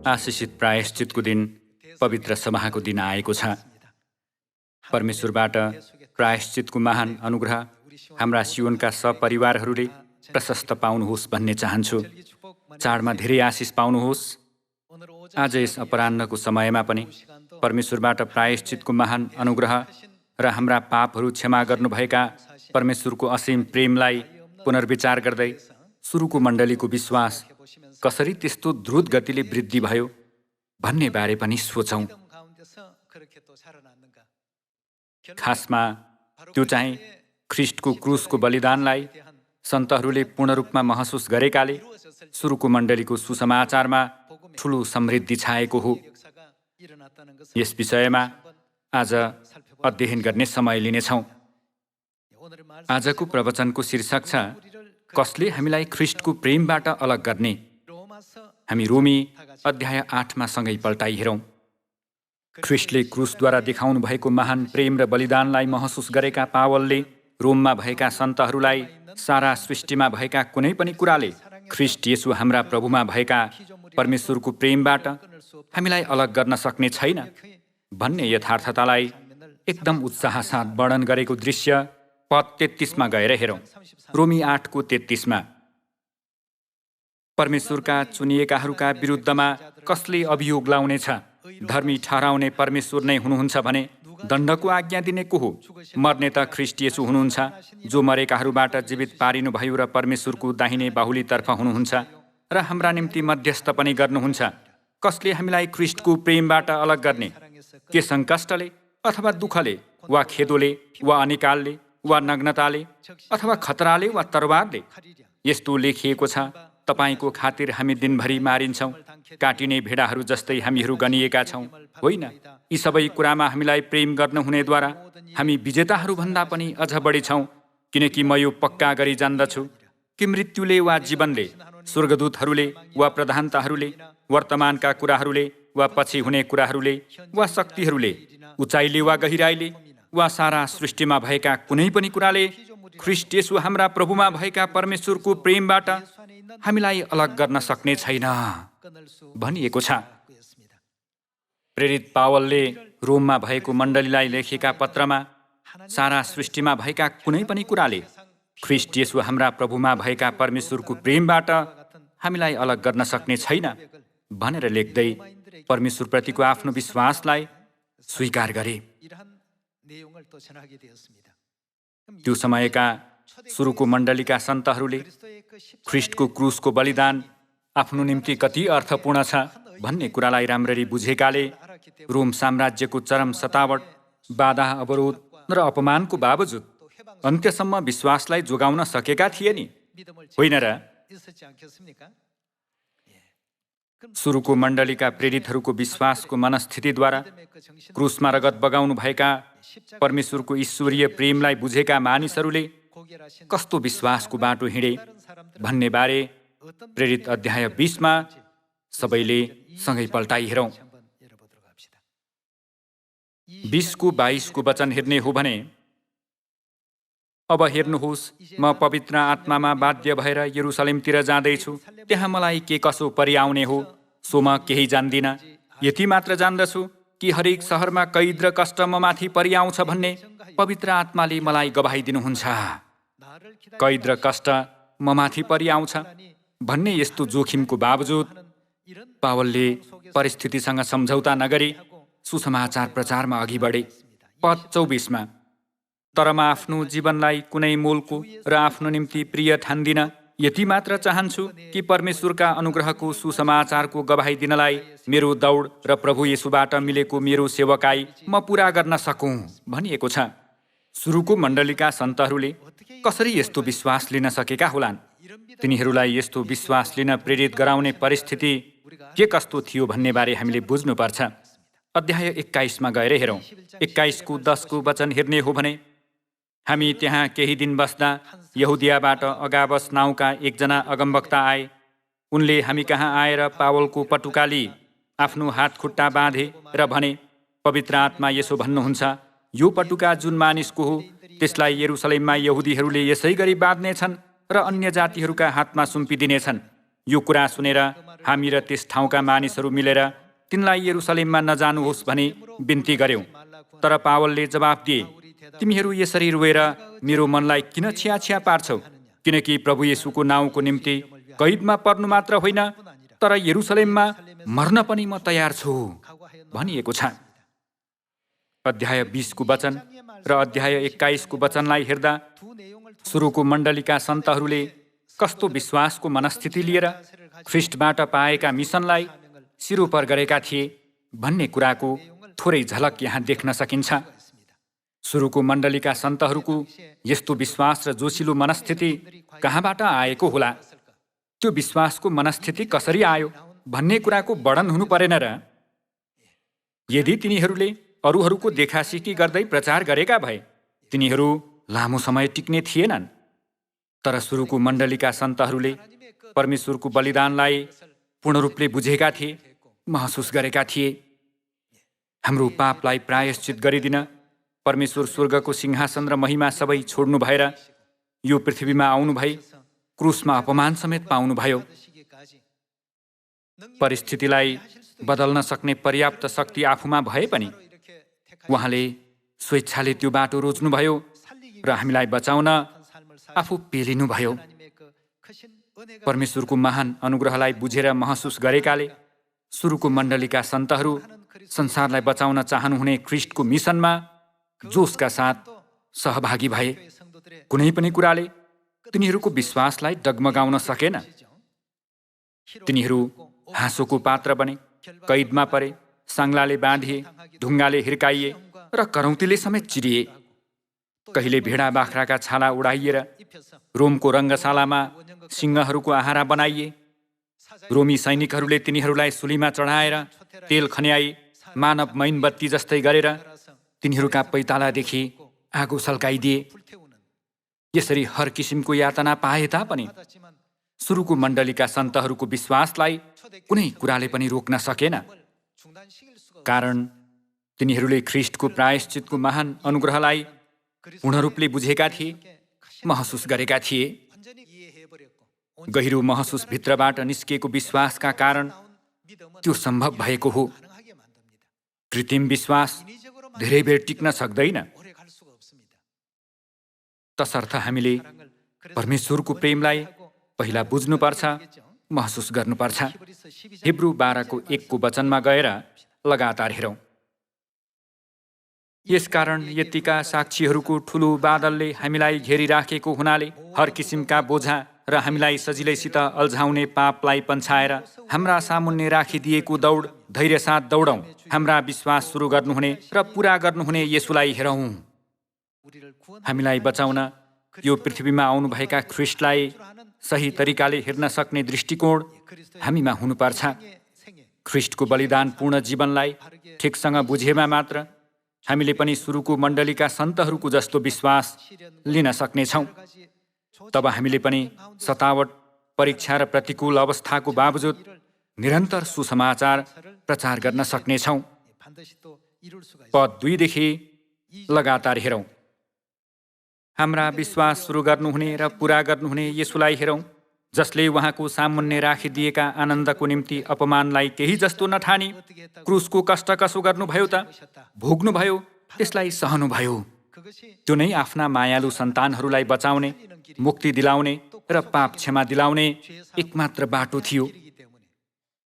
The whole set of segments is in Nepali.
आशिषित प्रायश्चितको दिन पवित्र समाको दिन आएको छ। परमेश्वरबाट प्रायश्चितको महान अनुग्रह हाम्रा सियोनका सपरिवारहरूले प्रशस्त पाउनुहोस् भन्ने चाहन्छु। चाडमा धेरै आशिष पाउनुहोस्। आज यस अपराह्नको समयमा पनि परमेश्वरबाट प्रायश्चितको महान अनुग्रह र हाम्रा पापहरू क्षमा गर्नुभएका परमेश्वरको असीम प्रेमलाई पुनर्विचार गर्दै सुरुको मण्डलीको विश्वास कसरी त्यस्तो द्रुत गतिले वृद्धि भयो भन्ने बारे पनि सोचौँ। खासमा त्यो चाहिँ ख्रिस्टको क्रुसको बलिदानलाई सन्तहरूले पूर्ण रूपमा महसुस गरेकाले सुरुको मण्डलीको सुसमाचारमा ठुलो समृद्धि छाएको हो। यस विषयमा आज अध्ययन गर्ने समय लिनेछौँ। आजको प्रवचनको शीर्षक छ, कसले हामीलाई ख्रिस्टको प्रेमबाट अलग गर्ने। हामी रोमी अध्याय 8मा सँगै पल्टाइ हेरौँ। ख्रिस्टले क्रुसद्वारा देखाउनु भएको महान प्रेम र बलिदानलाई महसुस गरेका पावलले रोममा भएका सन्तहरूलाई सारा सृष्टिमा भएका कुनै पनि कुराले ख्रिस्ट येशू हाम्रा प्रभुमा भएका परमेश्वरको प्रेमबाट हामीलाई अलग गर्न सक्ने छैन भन्ने यथार्थतालाई एकदम उत्साहसाथ वर्णन गरेको दृश्य पद 33मा गएर हेरौँ। रोमी 8:33मा परमेश्वरका चुनिएकाहरूका विरुद्धमा कसले अभियोग लाउनेछ? धर्मी ठहराउने परमेश्वर नै हुनुहुन्छ भने दण्डको आज्ञा दिने को हो? मर्ने त ख्रिस्ट येशू हुनुहुन्छ, जो मरेकाहरूबाट जीवित पारिनुभयो र परमेश्वरको दाहिने बाहुलीतर्फ हुनुहुन्छ र हाम्रा निम्ति मध्यस्थ पनि गर्नुहुन्छ। कसले हामीलाई ख्रिस्टको प्रेमबाट अलग गर्ने? के सङ्कष्टले अथवा दुःखले वा खेदोले वा अनिकालले वा नग्नताले अथवा खतराले वा तरवारले? यस्तो लेखिएको छ, तपाईको खातिर हामी दिनभरि मारिन्छौँ, काटिने भेडाहरू जस्तै हामीहरू गनिएका छौँ। होइन, यी सबै कुरामा हामीलाई प्रेम गर्नुहुनेद्वारा हामी विजेताहरूभन्दा पनि अझ बढी छौँ। किनकि म यो पक्का गरी जान्दछु कि मृत्युले वा जीवनले, स्वर्गदूतहरूले वा प्रधानताहरूले, वर्तमानका कुराहरूले वा पछि हुने कुराहरूले वा शक्तिहरूले, उचाइले वा गहिराइले वा सारा सृष्टिमा भएका कुनै पनि कुराले ख्रिस्ट येशू हाम्रा प्रभुमा भएका परमेश्वरको प्रेमबाट हामीलाई अलग गर्न सक्ने छैन भनिएको छ। प्रेरित पावलले रोममा भएको मण्डलीलाई लेखेका पत्रमा सारा सृष्टिमा भएका कुनै पनि कुराले ख्रिस्ट येशू हाम्रा प्रभुमा भएका परमेश्वरको प्रेमबाट हामीलाई अलग गर्न सक्ने छैन भनेर लेख्दै परमेश्वरप्रतिको आफ्नो विश्वासलाई स्वीकार गरे। त्यो समयका सुरुको मण्डलीका सन्तहरूले ख्रिस्टको क्रुसको बलिदान आफ्नो निम्ति कति अर्थपूर्ण छ भन्ने कुरालाई राम्ररी बुझेकाले रोम साम्राज्यको चरम सतावट, बाधा, अवरोध र अपमानको बावजुद अन्त्यसम्म विश्वासलाई जोगाउन सकेका थिए नि, होइन र? सुरुको मण्डलीका प्रेरितहरूको विश्वासको मनस्थितिद्वारा क्रुसमा रगत बगाउनु भएका परमेश्वरको ईश्वरीय प्रेमलाई बुझेका मानिसहरूले कस्तो विश्वासको बाटो हिँडे भन्ने बारे प्रेरित अध्याय 20मा सबैले सँगै पल्टाइ हेरौँ। 20:22 वचन हेर्ने हो भने, अब हेर्नुहोस्, म पवित्र आत्मामा बाध्य भएर यरुसलेमतिर जाँदैछु। त्यहाँ मलाई के कसो परिआउने हो सो म केही जान्दिनँ। यति मात्र जान्दछु कि हरेक सहरमा कैद र कष्ट म माथि परिआउँछ भन्ने पवित्र आत्माले मलाई गवाही दिनुहुन्छ। कैद र कष्ट म माथि परिआउँछ भन्ने यस्तो जोखिमको बावजुद पावलले परिस्थितिसँग सम्झौता नगरी सुसमाचार प्रचारमा अघि बढे। पद 24मा, तर म आफ्नो जीवनलाई कुनै मोलको र आफ्नो निम्ति प्रिय ठान्दिनँ। यति मात्र चाहन्छु कि परमेश्वरका अनुग्रहको सुसमाचारको गवाही दिनलाई मेरो दौड र प्रभु येशूबाट मिलेको मेरो सेवकाई म पुरा गर्न सकौँ भनिएको छ। सुरुको मण्डलीका सन्तहरूले कसरी यस्तो विश्वास लिन सकेका होलान्? तिनीहरूलाई यस्तो विश्वास लिन प्रेरित गराउने परिस्थिति के कस्तो थियो भन्ने बारे हामीले बुझ्नुपर्छ। अध्याय 21मा गएर हेरौँ। 21:10 वचन हेर्ने हो भने, हामी त्यहाँ केही दिन बस्दा यहुदियाबाट अगाबस नाउँका एकजना अगमवक्ता आए। उनले हामी कहाँ आएर पावलको पटुका लिई आफ्नो हात खुट्टा बाँधे र भने, पवित्र आत्मा यसो भन्नुहुन्छ, यो पटुका जुन मानिसको हो त्यसलाई यरुसलेममा यहुदीहरूले यसै गरी बाँध्नेछन् र अन्य जातिहरूका हातमा सुम्पिदिनेछन्। यो कुरा सुनेर हामी र त्यस ठाउँका मानिसहरू मिलेर तिनलाई यरुसलेममा नजानुहोस् भनी बिन्ती गर्यौं। तर पावलले जवाफ दिए, तिमीहरू यसरी रोएर मेरो मनलाई किन छ्याछ्या पार्छौ? किनकि प्रभु येशूको नाउँको निम्ति कैदमा पर्नु मात्र होइन, तर यरुसलेममा मर्न पनि म तयार छु भनिएको छ। अध्याय 20 को वचन र अध्याय 21 को वचनलाई हेर्दा सुरुको मण्डलीका सन्तहरूले कस्तो विश्वासको मनस्थिति लिएर ख्रिस्टबाट पाएका मिसनलाई सिरोपर गरेका थिए भन्ने कुराको थोरै झलक यहाँ देख्न सकिन्छ। सुरुको मण्डलीका सन्तहरूको यस्तो विश्वास र जोसिलो मनस्थिति कहाँबाट आएको होला? त्यो विश्वासको मनस्थिति कसरी आयो भन्ने कुराको वर्णन हुनु परेन र? यदि तिनीहरूले अरूहरूको देखासिकी गर्दै प्रचार गरेका भए तिनीहरू लामो समय टिक्ने थिएनन्। तर सुरुको मण्डलीका सन्तहरूले परमेश्वरको बलिदानलाई पूर्ण रूपले बुझेका थिए, महसुस गरेका थिए। हाम्रो पापलाई प्रायश्चित गरिदिन परमेश्वर स्वर्गको सिंहासन र महिमा सबै छोड्नु भएर यो पृथ्वीमा आउनु भई क्रुसमा अपमान समेत पाउनुभयो। परिस्थितिलाई बदल्न सक्ने पर्याप्त शक्ति आफूमा भए पनि उहाँले स्वेच्छाले त्यो बाटो रोज्नुभयो र हामीलाई बचाउन आफू पेलिनुभयो। परमेश्वरको महान अनुग्रहलाई बुझेर महसुस गरेकाले सुरुको मण्डलीका सन्तहरू संसारलाई बचाउन चाहनुहुने ख्रिस्टको मिसनमा जोसका साथ सहभागी भए। कुनै पनि कुराले तिनीहरूको विश्वासलाई डगमगाउन सकेन। तिनीहरू हाँसोको पात्र बने, कैदमा परे, साङ्लाले बाँधिए, ढुङ्गाले हिर्काइए र करौँतीले समेत चिरिए। कहिले भेडा बाख्राका छाला उडाइएर रोमको रङ्गशालामा सिंहहरूको आहारा बनाइए। रोमी सैनिकहरूले तिनीहरूलाई सुलीमा चढाएर तेल खन्याई मानव मैनबत्ती जस्तै गरेर तिनीहरूका पैतालादेखि आगो सल्काइदिए। यसरी हर किसिमको यातना पाए तापनि सुरुको मण्डलीका सन्तहरूको विश्वासलाई कुनै कुराले पनि रोक्न सकेन। कारण तिनीहरूले ख्रिस्टको प्रायश्चितको महान अनुग्रहलाई पूर्ण रूपले बुझेका थिए, महसुस गरेका थिए। गहिरो महसुस भित्रबाट निस्किएको विश्वासका कारण त्यो सम्भव भएको हो। कृत्रिम विश्वास धेरै बेर टिक्न सक्दैन। तसर्थ हामीले परमेश्वरको प्रेमलाई पहिला बुझ्नुपर्छ, महसुस गर्नुपर्छ। हिब्रू 12 को 1 को वचनमा गएर लगातार हेरौँ। यसकारण यतिका साक्षीहरूको ठुलो बादलले हामीलाई घेरिराखेको हुनाले हर किसिमका बोझा र हामीलाई सजिलैसित अल्झाउने पापलाई पन्छाएर हाम्रा सामुन्ने राखिदिएको दौड धैर्यसाथ दौडौँ। हाम्रा विश्वास सुरु गर्नुहुने र पुरा गर्नुहुने येशूलाई हेरौँ। हामीलाई बचाउन यो पृथ्वीमा आउनुभएका ख्रिस्टलाई सही तरिकाले हेर्न सक्ने दृष्टिकोण हामीमा हुनुपर्छ। ख्रिस्टको बलिदान पूर्ण जीवनलाई ठिकसँग बुझेमा मात्र हामीले पनि सुरुको मण्डलीका सन्तहरूको जस्तो विश्वास लिन सक्नेछौँ। तब हामीले पनि सतावट, परीक्षा र प्रतिकूल अवस्थाको बावजुद निरन्तर सुसमाचार प्रचार गर्न सक्नेछौँ। पद 2 देखि लगातार हेरौँ। हाम्रा विश्वास सुरु गर्नुहुने र पुरा गर्नुहुने येशूलाई हेरौँ, जसले उहाँको सामुन्ने राखिदिएका आनन्दको निम्ति अपमानलाई केही जस्तो नठानी क्रुसको कष्ट कसो गर्नुभयो त? भोग्नुभयो, त्यसलाई सहनुभयो। त्यो नै आफ्ना मायालु सन्तानहरूलाई बचाउने, मुक्ति दिलाउने र पाप क्षमा दिलाउने एकमात्र बाटो थियो।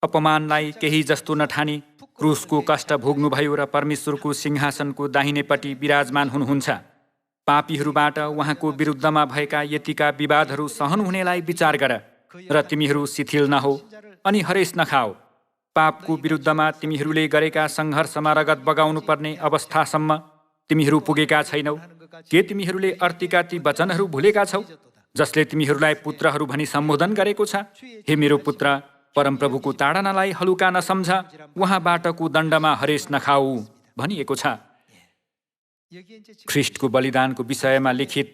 अपमानलाई केही जस्तो नठानी क्रुसको कष्ट भोग्नुभयो र परमेश्वरको सिंहासनको दाहिनेपट्टि विराजमान हुनुहुन्छ। पापीहरूबाट उहाँको विरुद्धमा भएका यतिका विवादहरू सहनुहुनेलाई विचार गर र तिमीहरू शिथिल नहो अनि हरेस नखाओ। पापको विरुद्धमा तिमीहरूले गरेका सङ्घर्षमा रगत बगाउनु पर्ने अवस्थासम्म तिमीहरू पुगेका छैनौ। के तिमीहरूले अर्तीका ती वचनहरू भुलेका छौ जसले तिमीहरूलाई पुत्रहरू भनी सम्बोधन गरेको छ? हे मेरो पुत्र, परमप्रभुको ताडनालाई हलुका नसम्झ, उहाँबाटको दण्डमा हरेस नखाऊ भनिएको छ। ख्रिस्टको बलिदानको विषयमा लिखित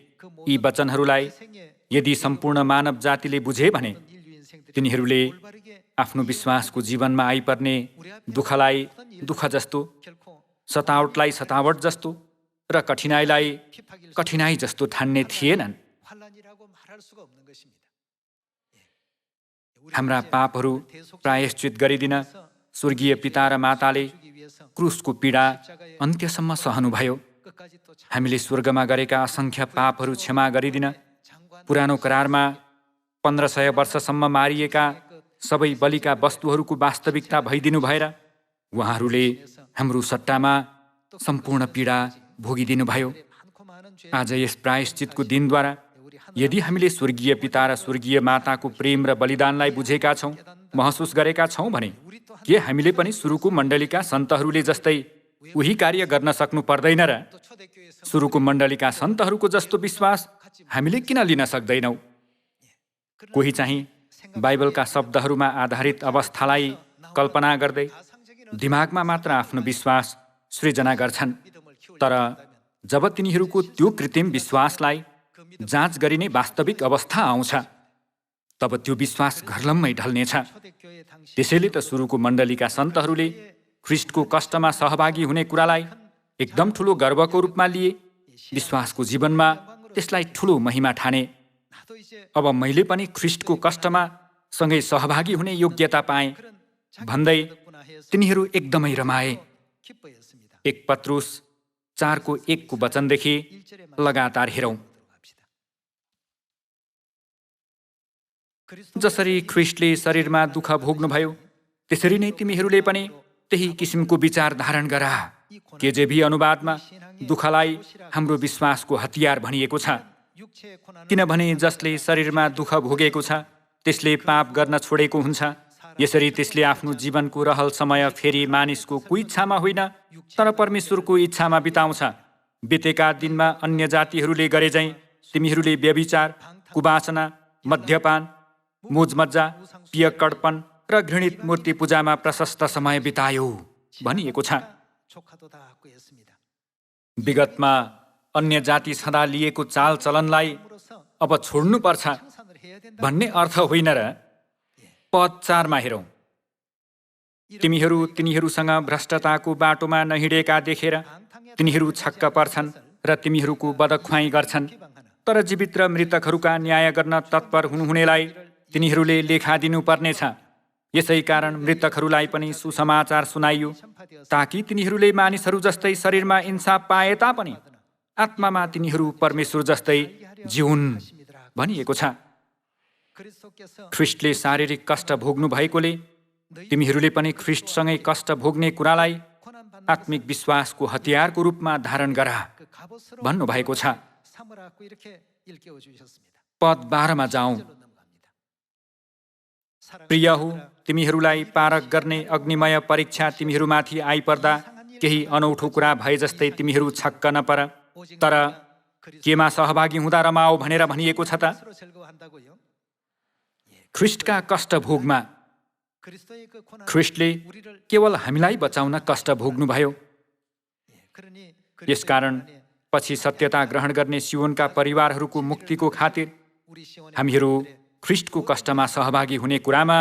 यी वचनहरूलाई यदि सम्पूर्ण मानव जातिले बुझे भने तिनीहरूले आफ्नो विश्वासको जीवनमा आइपर्ने दुःखलाई दुःख जस्तो, सतावटलाई सतावट जस्तो र कठिनाइलाई कठिनाइ जस्तो ठान्ने थिएनन्। हाम्रा पापहरू प्रायश्चित गरिदिन स्वर्गीय पिता र माताले क्रुसको पीडा अन्त्यसम्म सहनुभयो। हामीले स्वर्गमा गरेका असङ्ख्य पापहरू क्षमा गरिदिन पुरानो करारमा 1500 वर्षसम्म मारिएका सबै बलिका वस्तुहरूको वास्तविकता भइदिनु भएर उहाँहरूले हाम्रो सट्टामा सम्पूर्ण पीडा भोगिदिनुभयो। आज यस प्रायश्चितको दिनद्वारा यदि हामीले स्वर्गीय पिता र स्वर्गीय माताको प्रेम र बलिदानलाई बुझेका छौँ, महसुस गरेका छौँ भने के हामीले पनि सुरुको मण्डलीका सन्तहरूले जस्तै उही कार्य गर्न सक्नु पर्दैन र? सुरुको मण्डलीका सन्तहरूको जस्तो विश्वास हामीले किन लिन सक्दैनौँ? कोही चाहिँ बाइबलका शब्दहरूमा आधारित अवस्थालाई कल्पना गर्दै दिमागमा मात्र आफ्नो विश्वास सृजना गर्छन्, तर जब तिनीहरूको त्यो कृत्रिम विश्वासलाई जाँच गरिने वास्तविक अवस्था आउँछ तब त्यो विश्वास घर्लम्मै ढल्नेछ। त्यसैले त सुरुको मण्डलीका सन्तहरूले ख्रिस्टको कष्टमा सहभागी हुने कुरालाई एकदम ठुलो गर्वको रूपमा लिए, विश्वासको जीवनमा त्यसलाई ठुलो महिमा ठाने। अब मैले पनि ख्रिस्टको कष्टमा सँगै सहभागी हुने योग्यता पाएँ भन्दै तिनीहरू एकदमै रमाए। 1 पत्रुस 4:1 को वचनदेखि लगातार हेरौँ। जसरी ख्रिस्टले शरीरमा दुःख भोग्नुभयो त्यसरी नै तिमीहरूले पनि त्यही किसिमको विचार धारण गरा। केजेभी अनुवादमा दुःखलाई हाम्रो विश्वासको हतियार भनिएको छ, किनभने जसले शरीरमा दुःख भोगेको छ त्यसले पाप गर्न छोडेको हुन्छ। यसरी त्यसले आफ्नो जीवनको रहल समय फेरि मानिसको कुइच्छामा होइन तर परमेश्वरको इच्छामा बिताउँछ। बितेका दिनमा अन्य जातिहरूले गरे झैँ तिमीहरूले व्यभिचार, कुवासना, मद्यपान, मोजमज्जा, पियक्कडपन र घृणित मूर्ति पूजामा प्रशस्त समय बितायो भनिएको छ। विगतमा अन्य जाति छँदा लिएको चाल चलनलाई अब छोड्नुपर्छ भन्ने अर्थ होइन र? पद 4 मा हेरौँ। तिमीहरू तिनीहरूसँग भ्रष्टताको बाटोमा नहिँडेका देखेर तिनीहरू छक्क पर्छन् र तिमीहरूको बदख्वाइ गर्छन्, तर जीवित र मृतकहरूका न्याय गर्न तत्पर हुनुहुनेलाई तिनीहरूले लेखा दिनुपर्नेछ। यसै कारण मृतकहरूलाई पनि सुसमाचार सुनाइयो, ताकि तिनीहरूले मानिसहरू जस्तै शरीरमा इन्साफ पाए तापनि आत्मामा तिनीहरू परमेश्वर जस्तै जिउन् भनिएको छ। ख्रिस्टले शारीरिक कष्ट भोग्नु भएकोले तिमीहरूले पनि ख्रिस्टसँगै कष्ट भोग्ने कुरालाई आत्मिक विश्वासको हतियारको रूपमा धारण गरा भन्नुभएको छ। पद 12 मा जाउँ। प्रिय हो, तिमीहरूलाई पारक गर्ने अग्निमय परीक्षा तिमीहरूमाथि आइपर्दा केही अनौठो कुरा भए जस्तै तिमीहरू छक्क नपर, तर केमा सहभागी हुँदा रमाओ भनेर भनिएको छ त? ख्रिस्टका कष्ट भोगमा। ख्रिस्टले केवल हामीलाई बचाउन कष्ट भोग्नुभयो। यसकारण पछि सत्यता ग्रहण गर्ने सियोनका परिवारहरूको मुक्तिको खातिर हामीहरू ख्रिस्टको कष्टमा सहभागी हुने कुरामा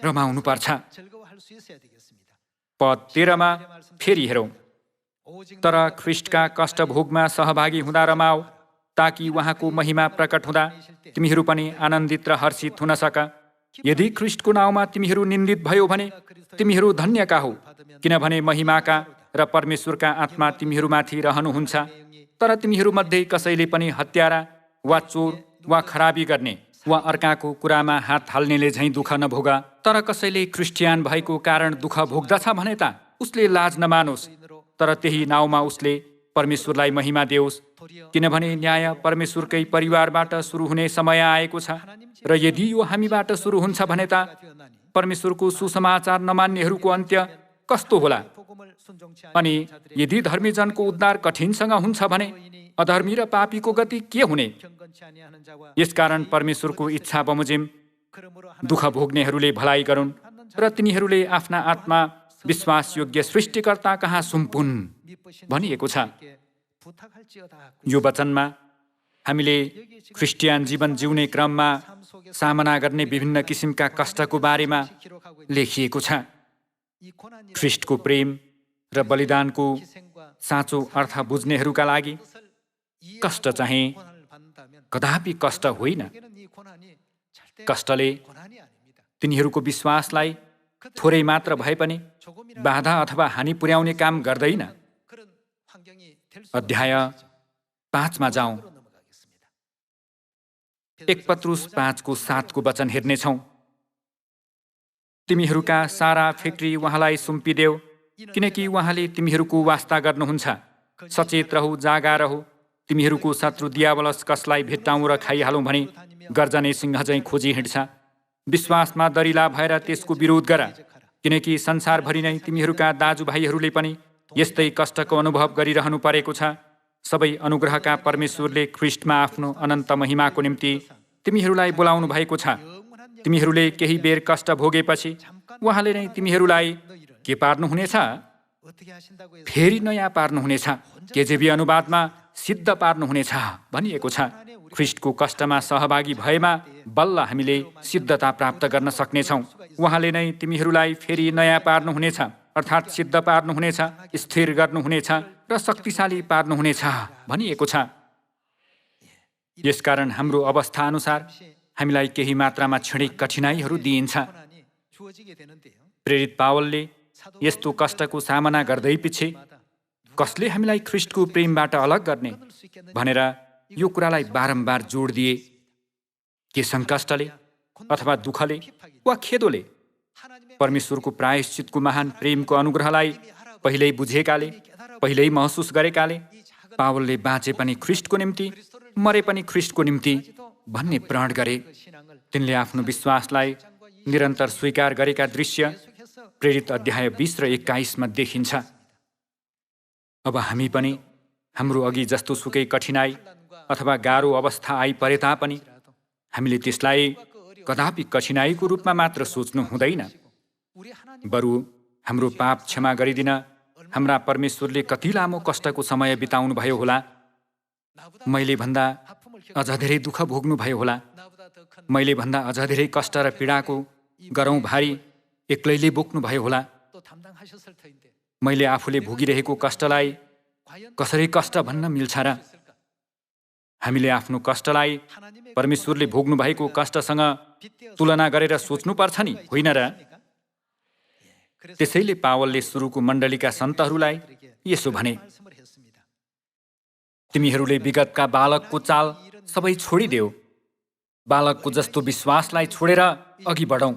रमाउनुपर्छ। पद 13 मा फेरि हेरौँ। तर ख्रिस्टका कष्ट भोगमा सहभागी हुँदा रमाओ, ताकि उहाँको महिमा प्रकट हुँदा तिमीहरू पनि आनन्दित र हर्षित हुन सक। यदि ख्रिस्टको नाउँमा तिमीहरू निन्दित भयो भने तिमीहरू धन्यका हो, किनभने महिमाका र परमेश्वरका आत्मा तिमीहरूमाथि रहनुहुन्छ। तर तिमीहरूमध्ये कसैले पनि हत्यारा वा चोर वा खराबी गर्ने वा अर्काको कुरामा हात हाल्नेले झैँ दुःख नभोग। तर कसैले क्रिस्टियन भएको कारण दुःख भोग्दछ भने त उसले लाज नमानोस्, तर त्यही नाउँमा उसले परमेश्वरलाई महिमा देओस्, किनभने न्याय परमेश्वरकै परिवारबाट सुरु हुने समय आएको छ। र यदि यो हामीबाट सुरु हुन्छ भने त परमेश्वरको सुसमाचार नमान्नेहरूको अन्त्य कस्तो होला? अनि यदि धर्मीजनको उद्धार कठिनसँग हुन्छ भने अधर्मी र पापीको गति के हुने? यसकारण परमेश्वरको इच्छा बमोजिम दुःख भोग्नेहरूले भलाइ गरून् र तिनीहरूले आफ्ना आत्मा विश्वासयोग्य सृष्टिकर्ता कहाँ सुम्पुन् भनिएको छ। यो वचनमा हामीले क्रिस्टियन जीवन जिउने क्रममा सामना गर्ने विभिन्न किसिमका कष्टको बारेमा लेखिएको छ। ख्रिस्टको प्रेम र बलिदानको साँचो अर्थ बुझ्नेहरूका लागि कष्ट चाहिँ कदापि कष्ट होइन। कष्टले तिनीहरूको विश्वासलाई थोरै मात्र भए पनि बाधा अथवा हानि पुर्याउने काम गर्दैन। अध्याय 5मा जाउँ। 1 पत्रुस 5:7 वचन हेर्नेछौँ। तिमीहरूका सारा फिक्री उहाँलाई सुम्पिदेऊ, किनकि उहाँले तिमीहरूको वास्ता गर्नुहुन्छ। सचेत रहौ, जागा रहौ। तिमीहरूको शत्रु दियावलस कसलाई भेट्टाउँ र खाइहालौँ भने गर्जने सिंह झैँ खोजी हिँड्छ। विश्वासमा दरिला भएर त्यसको विरोध गर, किनकि संसारभरि नै तिमीहरूका दाजुभाइहरूले पनि यस्तै कष्टको अनुभव गरिरहनु परेको छ। सबै अनुग्रहका परमेश्वरले ख्रीष्टमा आफ्नो अनन्त महिमाको निम्ति तिमीहरूलाई बोलाउनु भएको छ। तिमीहरूले केही बेर कष्ट भोगेपछि उहाँले नै तिमीहरूलाई के पार्नुहुनेछ? फेरि नयाँ पार्नुहुनेछ। केजेभी अनुवादमा सिद्ध पार्नुहुनेछ भनिएको छ। ख्रीष्टको कष्टमा सहभागी भएमा बल्ल हामीले सिद्धता प्राप्त गर्न सक्नेछौँ। उहाँले नै तिमीहरूलाई फेरि नयाँ पार्नुहुनेछ, अर्थात् सिद्ध पार्नुहुनेछ, स्थिर गर्नुहुनेछ र शक्तिशाली पार्नुहुनेछ भनिएको छ। यसकारण हाम्रो अवस्था अनुसार हामीलाई केही मात्रामा क्षणिक कठिनाइहरू दिइन्छ। प्रेरित पावलले यस्तो कष्टको सामना गर्दै पछि कसले हामीलाई ख्रीष्टको प्रेमबाट अलग गर्ने भनेर यो कुरालाई बारम्बार जोड दिए। के सङ्कष्टले अथवा दुःखले वा खेदोले? परमेश्वरको प्रायश्चितको महान प्रेमको अनुग्रहलाई पहिल्यै बुझेकाले, पहिल्यै महसुस गरेकाले पावलले बाँचे पनि ख्रीष्टको निम्ति, मरे पनि ख्रीष्टको निम्ति भन्ने प्रण गरे। तिनले आफ्नो विश्वासलाई निरन्तर स्वीकार गरेका दृश्य प्रेरित अध्याय 20 र 21मा देखिन्छ। अब हामी पनि हाम्रो अघि जस्तो सुकै कठिनाइ अथवा गाह्रो अवस्था आइपरे तापनि हामीले त्यसलाई कदापि कठिनाइको रूपमा मात्र सोच्नु हुँदैन। बरु हाम्रो पाप क्षमा गरिदिन हाम्रा परमेश्वरले कति लामो कष्टको समय बिताउनु भयो होला। मैले भन्दा अझ धेरै दुःख भोग्नु भयो होला। मैले भन्दा अझ धेरै कष्ट र पीडाको गरौँ भारी एक्लैले बोक्नु भयो होला। मैले आफूले भोगिरहेको कष्टलाई कसरी कष्ट भन्न मिल्छ र? हामीले आफ्नो कष्टलाई परमेश्वरले भोग्नु भएको कष्टसँग तुलना गरेर सोच्नुपर्छ नि, होइन र? त्यसैले पावलले सुरुको मण्डलीका सन्तहरूलाई यसो भने, तिमीहरूले विगतका बालकको चाल सबै छोडिदेऊ। बालकको जस्तो विश्वासलाई छोडेर अघि बढौँ।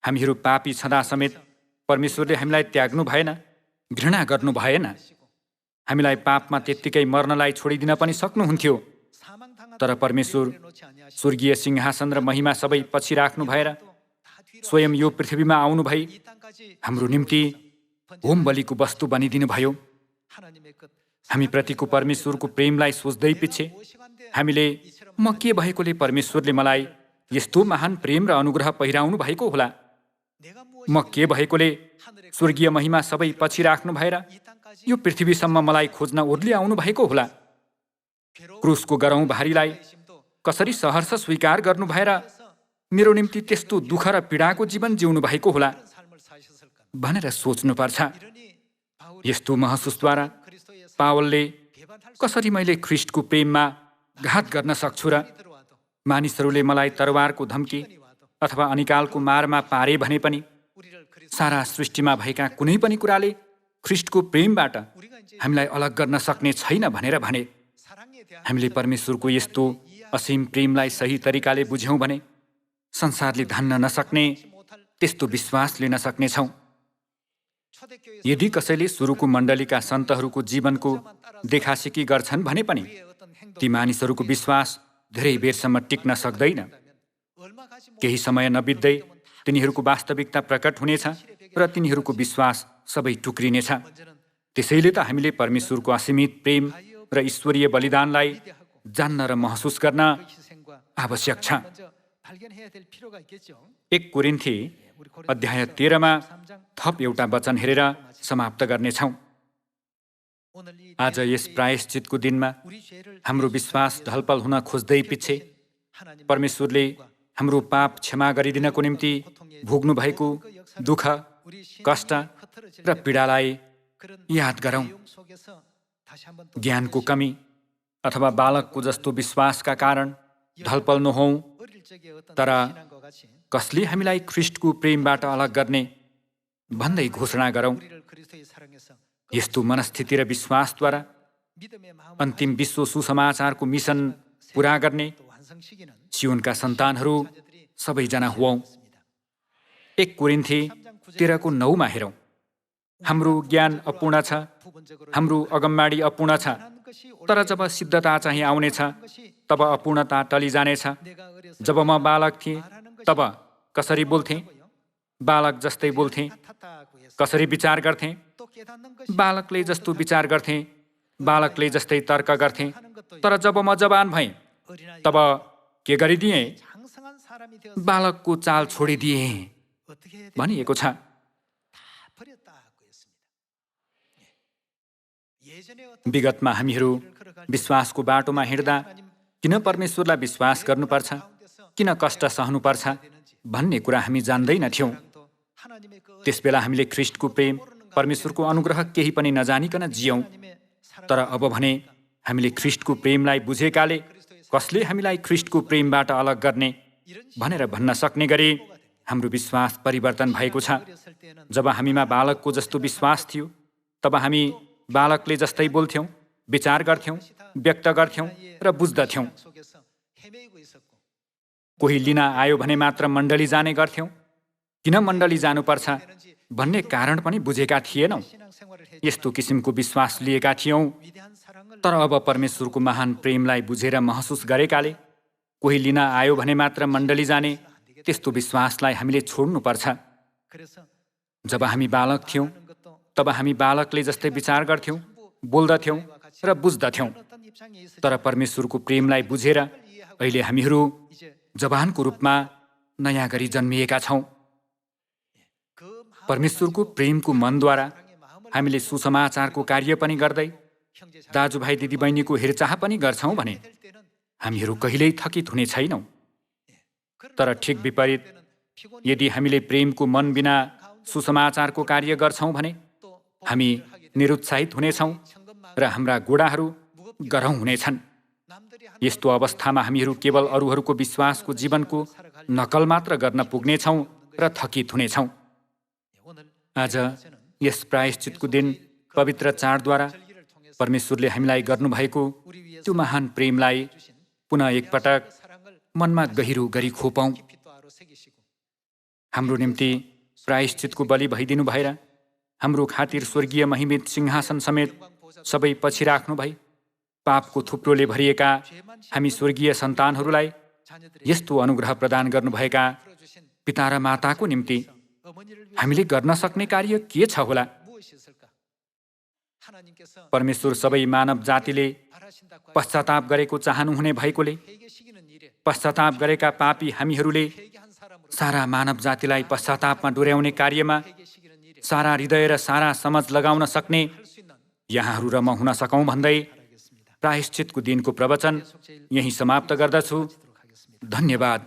हामीहरू पापी छँदा समेत परमेश्वरले हामीलाई त्याग्नु भएन, घृणा गर्नु भएन। हामीलाई पापमा त्यत्तिकै मर्नलाई छोडिदिन पनि सक्नुहुन्थ्यो। तर परमेश्वर स्वर्गीय सिंहासन र महिमा सबै पछि राख्नु भएर स्वयं यो पृथ्वीमा आउनु भई हाम्रो निम्ति होम बलिको वस्तु बनिदिनु भयो। हामी प्रतिको परमेश्वरको प्रेमलाई सोच्दै पछि हामीले म के भएकोले परमेश्वरले मलाई यस्तो महान प्रेम र अनुग्रह पहिराउनु भएको होला, म के भएकोले स्वर्गीय महिमा सबै पछि राख्नु भएर यो पृथ्वीसम्म मलाई खोज्न ओर्ली आउनु भएको होला। क्रुसको गरौँ भारीलाई कसरी सहर्ष स्वीकार गर्नु भएर मेरो निम्ति त्यस्तो दुःख र पीडाको जीवन जिउनु भएको होला भनेर सोच्नुपर्छ। यस्तो महसुसद्वारा पावलले कसरी मैले ख्रीष्टको प्रेममा घात गर्न सक्छु र? मानिसहरूले मलाई तरवारको धम्की अथवा अनिकालको मारमा पारे भने पनि सारा सृष्टिमा भएका कुनै पनि कुराले ख्रीष्टको प्रेमबाट हामीलाई अलग गर्न सक्ने छैन भनेर भने। हामीले परमेश्वरको यस्तो असीम प्रेमलाई सही तरिकाले बुझ्यौँ भने संसारले धान्न नसक्ने त्यस्तो विश्वास लिन सक्नेछौँ। यदि कसैले सुरुको मण्डलीका सन्तहरूको जीवनको देखासेखी गर्छन् भने पनि ती मानिसहरूको विश्वास धेरै बेरसम्म टिक्न सक्दैन। केही समय नबित्दै तिनीहरूको वास्तविकता प्रकट हुनेछ र तिनीहरूको विश्वास सबै टुक्रिनेछ। त्यसैले त हामीले परमेश्वरको असीमित प्रेम र ईश्वरीय बलिदानलाई जान्न र महसुस गर्न आवश्यक छ। 1 कोरिन्थी अध्याय 13मा थप एउटा वचन हेरेर समाप्त गर्नेछौँ। आज यस प्रायश्चितको दिनमा हाम्रो विश्वास ढलपल हुन खोज्दै पछि परमेश्वरले हाम्रो पाप क्षमा गरिदिनको निम्ति भोग्नु भएको दुःख, कष्ट र पीडालाई याद गरौँ। ज्ञानको कमी अथवा बालकको जस्तो विश्वासका कारण ढलपल नहौँ तर कसले हामीलाई ख्रीष्टको प्रेमबाट अलग गर्ने भन्दै घोषणा गरौँ। यस्तो मनस्थिति र विश्वासद्वारा अन्तिम विश्व सुसमाचारको मिसन पूरा गर्ने सियोनका सन्तानहरू सबैजना हुऔँ। 1 कोरिन्थी 13:9 हेरौँ। हाम्रो ज्ञान अपूर्ण छ, हाम्रो अगमबाडी अपूर्ण छ, तर जब सिद्धता चाहिँ आउनेछ तब अपूर्णता टलिजानेछ। जब म बालक थिएँ तब कसरी बोल्थेँ? बालक जस्तै बोल्थेँ। कसरी विचार गर्थेँ? बालकले जस्तो विचार गर्थेँ, बालकले जस्तै तर्क गर्थेँ। तर जब म जवान भएँ तब के गरिदिएँ? बालकको चाल छोडिदिएँ भनिएको छ। विगतमा हामीहरू विश्वासको बाटोमा हिँड्दा किन परमेश्वरलाई विश्वास गर्नुपर्छ, किन कष्ट सहनुपर्छ भन्ने कुरा हामी जान्दैनथ्यौँ। त्यसबेला हामीले ख्रीष्टको प्रेम, परमेश्वरको अनुग्रह केही पनि नजानिकन जियौँ। तर अब भने हामीले ख्रीष्टको प्रेमलाई बुझेकाले कसले हामीलाई ख्रीष्टको प्रेमबाट अलग गर्ने भनेर भन्न सक्ने गरी हाम्रो विश्वास परिवर्तन भएको छ। जब हामीमा बालकको जस्तो विश्वास थियो तब हामी बालकले जस्तै बोल्थ्यौँ, विचार गर्थ्यौँ, व्यक्त गर्थ्यौँ र बुझ्दथ्यौँ। कोही लिन आयो भने मात्र मण्डली जाने गर्थ्यौँ। किन मण्डली जानुपर्छ भन्ने कारण पनि बुझेका थिएनौँ। यस्तो किसिमको विश्वास लिएका थियौँ। तर अब परमेश्वरको महान प्रेमलाई बुझेर महसुस गरेकाले कोही लिन आयो भने मात्र मण्डली जाने त्यस्तो विश्वासलाई हामीले छोड्नुपर्छ। जब हामी बालक थियौँ तब हामी बालकले जस्तै विचार गर्थ्यौँ, बोल्दथ्यौँ र बुझ्दथ्यौँ। तर परमेश्वरको प्रेमलाई बुझेर अहिले हामीहरू जवानको रूपमा नयाँ गरी जन्मिएका छौँ। परमेश्वरको प्रेमको मनद्वारा हामीले सुसमाचारको कार्य पनि गर्दै दाजुभाइ दिदीबहिनीको हेरचाह पनि गर्छौँ भने हामीहरू कहिल्यै थकित हुने छैनौँ। तर ठिक विपरीत, यदि हामीले प्रेमको मन बिना सुसमाचारको कार्य गर्छौँ भने हामी निरुत्साहित हुनेछौँ र हाम्रा गोडाहरू गह्रौँ हुनेछन्। यस्तो अवस्थामा हामीहरू केवल अरूहरूको विश्वासको जीवनको नकल मात्र गर्न पुग्नेछौँ र थकित हुनेछौँ। आज यस प्रायश्चितको दिन पवित्र चाडद्वारा परमेश्वरले हामीलाई गर्नुभएको त्यो महान प्रेमलाई पुनः एकपटक मनमा गहिरो गरी खोपौँ। हाम्रो निम्ति प्रायश्चितको बलि भइदिनु भएर हाम्रो खातिर स्वर्गीय महिमित सिंहासन समेत सबै पछि राख्नु भई पापको थुप्रोले भरिएका हामी स्वर्गीय सन्तानहरूलाई यस्तो अनुग्रह प्रदान गर्नुभएका पिता र माताको निम्ति हामीले गर्न सक्ने कार्य के छ होला? परमेश्वर सबै मानव जातिले पश्चाताप गरेको चाहनुहुने भएकोले पश्चाताप गरेका पापी हामीहरूले सारा मानव जातिलाई पश्चातापमा डोर्याउने कार्यमा सारा हृदय र सारा समझ लगाउन सक्ने यहाँहरू र म हुन सकौँ भन्दै प्रायश्चितको दिनको प्रवचन यही समाप्त गर्दछु। धन्यवाद।